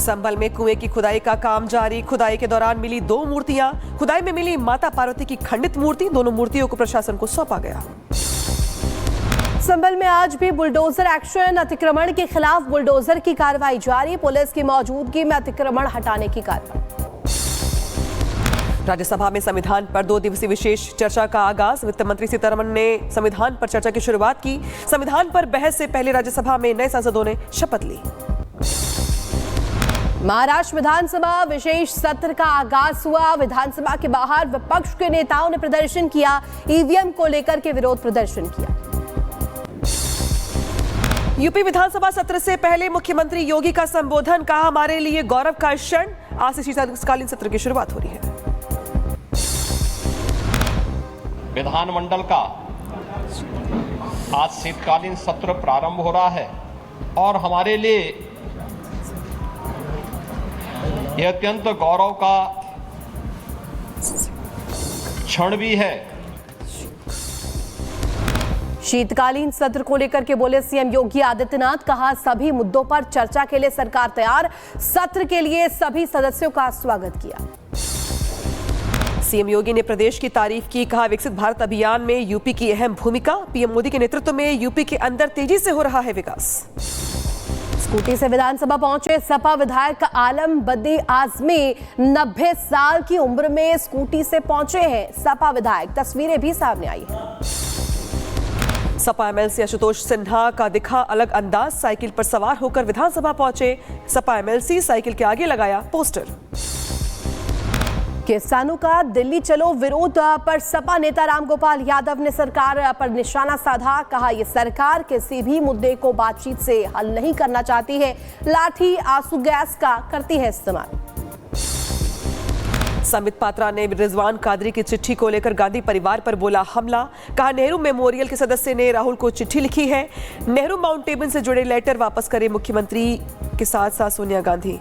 संभल में कुएं की खुदाई का काम जारी। खुदाई के दौरान मिली 2 मूर्तियां। खुदाई में मिली माता पार्वती की खंडित मूर्ति। दोनों मूर्तियों को प्रशासन को सौंपा गया। संभल में आज भी बुलडोजर एक्शन। अतिक्रमण के खिलाफ बुलडोजर की कार्रवाई जारी। पुलिस की मौजूदगी में अतिक्रमण हटाने की कार्रवाई। राज्यसभा में संविधान पर 2 दिवसीय विशेष चर्चा का आगाज। वित्त मंत्री सीतारमण ने संविधान पर चर्चा की शुरुआत की। संविधान पर बहस से पहले राज्यसभा में नए सांसदों ने शपथ ली। महाराष्ट्र विधानसभा विशेष सत्र का आगाज हुआ। विधानसभा के बाहर विपक्ष के नेताओं ने प्रदर्शन किया। ईवीएम को लेकर के विरोध प्रदर्शन किया। यूपी विधानसभा सत्र से पहले मुख्यमंत्री योगी का संबोधन। कहा, हमारे लिए गौरव का क्षण। आज से शीतकालीन सत्र की शुरुआत हो रही है। विधानमंडल का आज शीतकालीन सत्र प्रारंभ हो रहा है और हमारे लिए यह अत्यंत गौरव का क्षण भी है। शीतकालीन सत्र को लेकर के बोले सीएम योगी आदित्यनाथ। कहा, सभी मुद्दों पर चर्चा के लिए सरकार तैयार। सत्र के लिए सभी सदस्यों का स्वागत किया। सीएम योगी ने प्रदेश की तारीफ की। कहा, विकसित भारत अभियान में यूपी की अहम भूमिका। पीएम मोदी के नेतृत्व में यूपी के अंदर तेजी से हो रहा है विकास। स्कूटी से विधानसभा पहुंचे सपा विधायक आलम बद्दी आजमी। 90 साल की उम्र में स्कूटी से पहुंचे हैं सपा विधायक। तस्वीरें भी सामने आई हैं। सपा एमएलसी आशुतोष सिन्हा का दिखा अलग अंदाज। साइकिल पर सवार होकर विधानसभा पहुंचे सपा एमएलसी। साइकिल के आगे लगाया पोस्टर। किसानों का दिल्ली चलो विरोध पर सपा नेता रामगोपाल यादव ने सरकार पर निशाना साधा। कहा, यह सरकार किसी भी मुद्दे को बातचीत से हल नहीं करना चाहती है। लाठी आंसू गैस का करती है इस्तेमाल। संबित पात्रा ने रिजवान कादरी की चिट्ठी को लेकर गांधी परिवार पर बोला हमला। कहा, नेहरू मेमोरियल के सदस्य ने राहुल को चिट्ठी लिखी है। नेहरू माउंटेन से जुड़े लेटर वापस करे मुख्यमंत्री के साथ साथ सोनिया गांधी।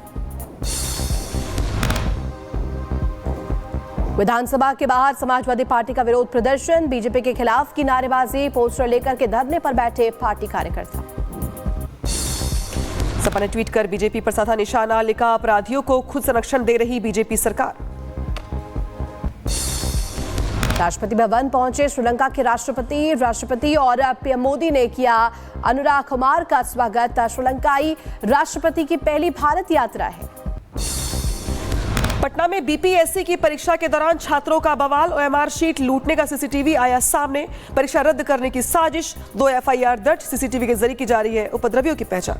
विधानसभा के बाहर समाजवादी पार्टी का विरोध प्रदर्शन। बीजेपी के खिलाफ की नारेबाजी। पोस्टर लेकर के धरने पर बैठे पार्टी कार्यकर्ता। सपा ने ट्वीट कर बीजेपी पर साधा निशाना। लिखा, अपराधियों को खुद संरक्षण दे रही बीजेपी सरकार। राष्ट्रपति भवन पहुंचे श्रीलंका के राष्ट्रपति और पीएम मोदी ने किया अनुराग कुमार का स्वागत। श्रीलंकाई राष्ट्रपति की पहली भारत यात्रा है। पटना में बीपीएससी की परीक्षा के दौरान छात्रों का बवाल। ओएमआर शीट लूटने का सीसीटीवी आया सामने। परीक्षा रद्द करने की साजिश। 2 एफआईआर दर्ज। सीसीटीवी के जरिए की जा रही है उपद्रवियों की पहचान।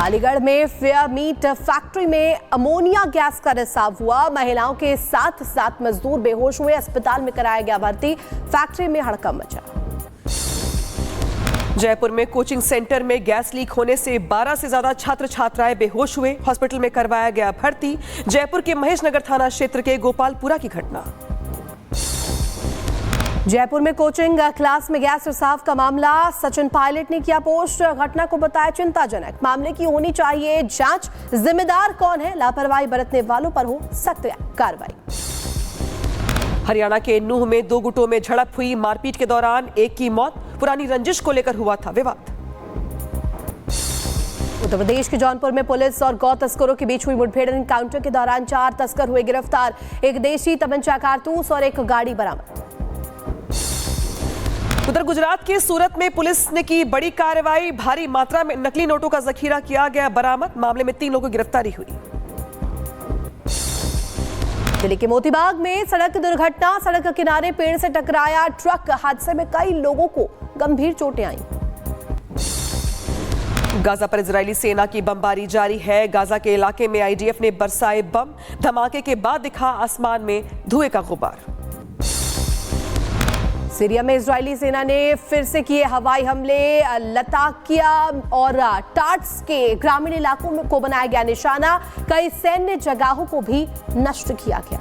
अलीगढ़ में फेयर मीट फैक्ट्री में अमोनिया गैस का रिसाव हुआ। महिलाओं के साथ 7 मजदूर बेहोश हुए। अस्पताल में कराया गया भर्ती। फैक्ट्री में हड़कंप मचा। जयपुर में कोचिंग सेंटर में गैस लीक होने से 12 से ज्यादा छात्र छात्राएं बेहोश हुए। हॉस्पिटल में करवाया गया भर्ती। जयपुर के महेश नगर थाना क्षेत्र के गोपालपुरा की घटना। जयपुर में कोचिंग क्लास में गैस रिसाव का मामला। सचिन पायलट ने किया पोस्ट। घटना को बताया चिंताजनक। मामले की होनी चाहिए जांच। जिम्मेदार कौन है? लापरवाही बरतने वालों पर हो सख्त कार्रवाई। हरियाणा के नूह में 2 गुटों में झड़प हुई। मारपीट के दौरान एक की मौत। पुरानी रंजिश को लेकर हुआ था विवाद। उत्तर प्रदेश के जौनपुर में पुलिस और गौ तस्करों के बीच हुई मुठभेड़। एनकाउंटर के दौरान 4 तस्कर हुए गिरफ्तार। एक देशी तमंचा कारतूस और एक गाड़ी बरामद। उधर गुजरात के सूरत में पुलिस ने की बड़ी कार्रवाई। भारी मात्रा में नकली नोटों का जखीरा किया गया बरामद। मामले में 3 लोगों की गिरफ्तारी हुई। दिल्ली के मोतीबाग में सड़क दुर्घटना। सड़क के किनारे पेड़ से टकराया ट्रक। हादसे में कई लोगों को गंभीर चोटें आईं। गाजा पर इजरायली सेना की बमबारी जारी है। गाजा के इलाके में आईडीएफ ने बरसाए बम। धमाके के बाद दिखा आसमान में धुएं का गुबार। सीरिया में इजरायली सेना ने फिर से किए हवाई हमले। लताकिया और टाट्स के ग्रामीण इलाकों को बनाया गया निशाना। कई सैन्य जगहों को भी नष्ट किया गया।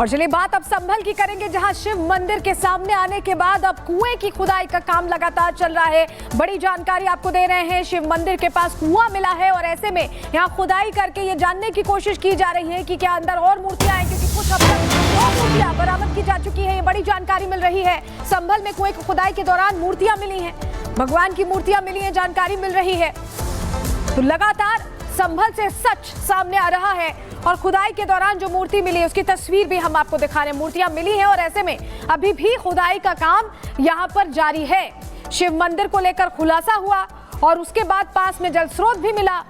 और चलिए बात अब संभल की करेंगे, जहां शिव मंदिर के सामने आने के बाद अब कुएं की खुदाई का काम लगातार चल रहा है। बड़ी जानकारी आपको दे रहे हैं, शिव मंदिर के पास कुआं मिला है और ऐसे में यहां खुदाई करके ये जानने की कोशिश की जा रही है कि क्या अंदर और मूर्तियां हैं, क्योंकि कुछ हद तक 2 मूर्तियां बरामद की जा चुकी है। ये बड़ी जानकारी मिल रही है। संभल में कुएं की खुदाई के दौरान मूर्तियां मिली हैं, भगवान की मूर्तियां मिली हैं, जानकारी मिल रही है। तो लगातार संभल से सच सामने आ रहा है और खुदाई के दौरान जो मूर्ति मिली है उसकी तस्वीर भी हम आपको दिखा रहे हैं। मूर्तियां मिली हैं और ऐसे में अभी भी खुदाई का काम यहां पर जारी है। शिव मंदिर को लेकर खुलासा हुआ और उसके बाद पास में जल स्रोत भी मिला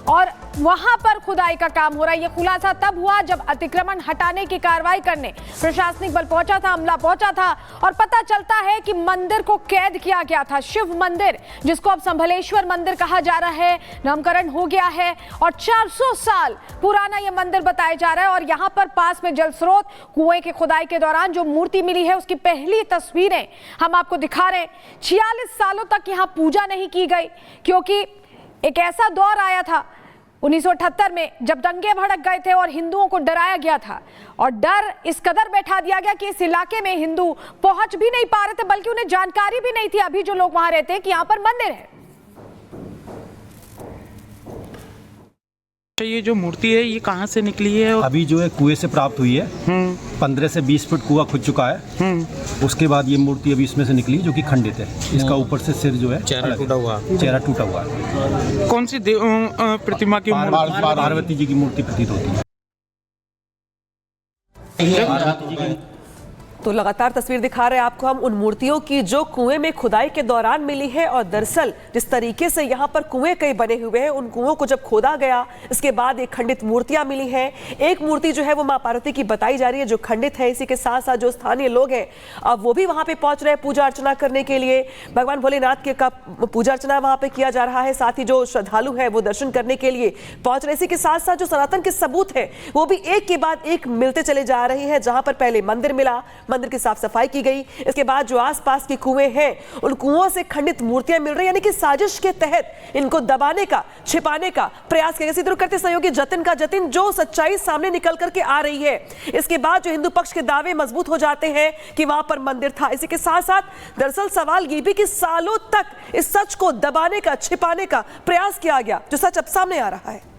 और वहां पर खुदाई का काम हो रहा है। यह खुलासा तब हुआ जब अतिक्रमण हटाने की कार्रवाई करने प्रशासनिक बल पहुंचा था, अमला पहुंचा था और पता चलता है कि मंदिर को कैद किया गया था। शिव मंदिर, जिसको अब संभलेश्वर मंदिर कहा जा रहा है, नामकरण हो गया है और 400 साल पुराना यह मंदिर बताया जा रहा है। और यहाँ पर पास में जल स्रोत, कुएं की खुदाई के दौरान जो मूर्ति मिली है उसकी पहली तस्वीरें हम आपको दिखा रहे हैं। 46 सालों तक यहाँ पूजा नहीं की गई, क्योंकि एक ऐसा दौर आया था 1978 में जब दंगे भड़क गए थे और हिंदुओं को डराया गया था और डर इस कदर बैठा दिया गया कि इस इलाके में हिंदू पहुंच भी नहीं पा रहे थे, बल्कि उन्हें जानकारी भी नहीं थी, अभी जो लोग वहां रहते हैं, कि यहाँ पर मंदिर है। ये जो मूर्ति है ये कहाँ से निकली है? अभी जो है कुएं से प्राप्त हुई है। 15 से 20 फुट कुआं खुद चुका है। उसके बाद ये मूर्ति अभी इसमें से निकली जो कि खंडित है। इसका ऊपर से सिर जो है चेहरा टूटा हुआ है। कौन सी प्रतिमा की? पार्वती जी की मूर्ति प्रतीत होती है। तो लगातार तस्वीर दिखा रहे हैं आपको हम उन मूर्तियों की जो कुएं में खुदाई के दौरान मिली है। और दरअसल जिस तरीके से यहाँ पर कुएं कई बने हुए हैं, उन कुओं को जब खोदा गया इसके बाद एक खंडित मूर्तियां मिली हैं। एक मूर्ति जो है वो मां पार्वती की बताई जा रही है जो खंडित है। इसी के साथ साथ जो स्थानीय लोग हैं अब वो भी वहां पे पहुंच रहे हैं पूजा अर्चना करने के लिए। भगवान भोलेनाथ के का पूजा अर्चना वहां पे किया जा रहा है। साथ ही जो श्रद्धालु है वो दर्शन करने के लिए पहुंच रहे। इसी के साथ साथ जो सनातन के सबूत है वो भी एक के बाद एक मिलते चले जा रहे हैं। जहां पर पहले मंदिर मिला, मंदिर की साफ सफाई की गई, इसके बाद जो आसपास के कुएं हैं उन कुओं से खंडित मूर्तियां मिल रही, यानी कि साजिश के तहत इनको दबाने का, छिपाने का प्रयास किया। इसी तरह करते सहयोगी जतिन जो सच्चाई सामने निकल करके आ रही है। इसके बाद जो हिंदू पक्ष के दावे मजबूत हो जाते हैं कि वहां पर मंदिर था। इसी के साथ साथ दरअसल सवाल ये भी कि सालों तक इस सच को दबाने का, छिपाने का प्रयास किया गया, जो सच अब सामने आ रहा है।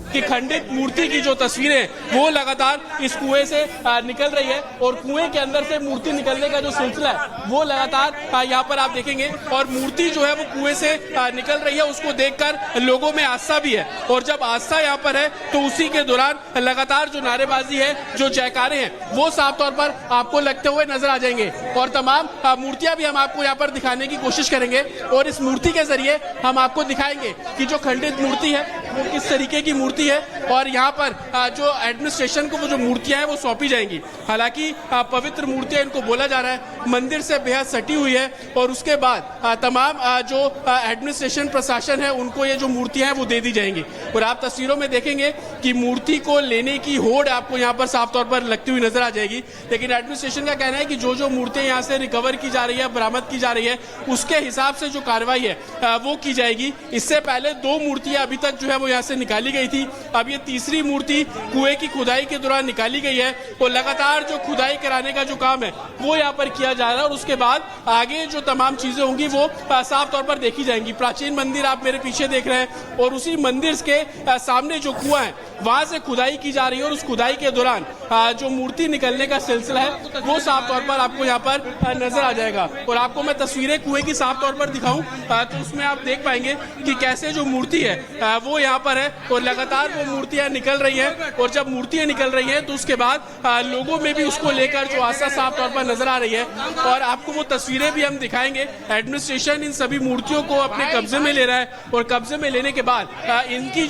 कि खंडित मूर्ति की जो तस्वीरें वो लगातार इस कुएं से निकल रही है और कुएं के अंदर से मूर्ति निकलने का जो सिलसिला है वो लगातार यहाँ पर आप देखेंगे। और मूर्ति जो है वो कुएं से निकल रही है, उसको देखकर लोगों में आस्था भी है। और जब आस्था यहाँ पर है तो उसी के दौरान लगातार जो नारेबाजी है, जो जयकारे हैं, वो साफ तौर पर आपको लगते हुए नजर आ जाएंगे। और तमाम मूर्तियां भी हम आपको यहाँ पर दिखाने की कोशिश करेंगे और इस मूर्ति के जरिए हम आपको दिखाएंगे कि जो खंडित मूर्ति है वो किस तरीके की मूर्ति है और यहाँ पर जो एडमिनिस्ट्रेशन को वो जो मूर्तियां हैं वो सौंपी जाएंगी। हालांकि पवित्र मूर्तियां इनको बोला जा रहा है, मंदिर से बेहद सटी हुई है और उसके बाद तमाम जो एडमिनिस्ट्रेशन प्रशासन है उनको ये जो मूर्तियां हैं वो दे दी जाएंगी। और आप तस्वीरों में देखेंगे कि मूर्ति को लेने की होड़ आपको यहाँ पर साफ तौर पर लगती हुई नजर आ जाएगी। लेकिन एडमिनिस्ट्रेशन का कहना है कि जो जो मूर्तियां यहाँ से रिकवर की जा रही है, बरामद की जा रही है, उसके हिसाब से जो कार्रवाई है वो की जाएगी। इससे पहले 2 मूर्तियां अभी तक जो है वो यहाँ से निकाली गई थी। अब ये तीसरी मूर्ति कुएं की खुदाई के दौरान निकाली गई है और लगातार जो खुदाई कराने का जो काम है वो यहाँ पर किया जा रहा है। और उसके बाद आगे जो तमाम चीजें होंगी वो साफ तौर पर देखी जाएंगी। प्राचीन मंदिर आप मेरे पीछे देख रहे हैं और उसी मंदिर के सामने जो कुआं है वहां से खुदाई की जा रही है और उस खुदाई के दौरान जो मूर्ति निकलने का सिलसिला है वो साफ तौर पर आपको यहाँ पर नजर आ जाएगा। और आपको मैं तस्वीरें कुएं की साफ तौर पर दिखाऊं तो उसमें आप देख पाएंगे कि कैसे जो मूर्ति है वो यहाँ पर है और लगातार वो मूर्तियां निकल रही हैं। और जब मूर्तियां निकल रही हैं तो उसके बाद लोगों में भी उसको लेकर जो आस्था साफ तौर पर नजर आ रही है। और आपको वो तस्वीरें भी हम दिखाएंगे। एडमिनिस्ट्रेशन इन सभी मूर्तियों को अपने कब्जे में ले रहा है और कब्जे में लेने के बाद इनकी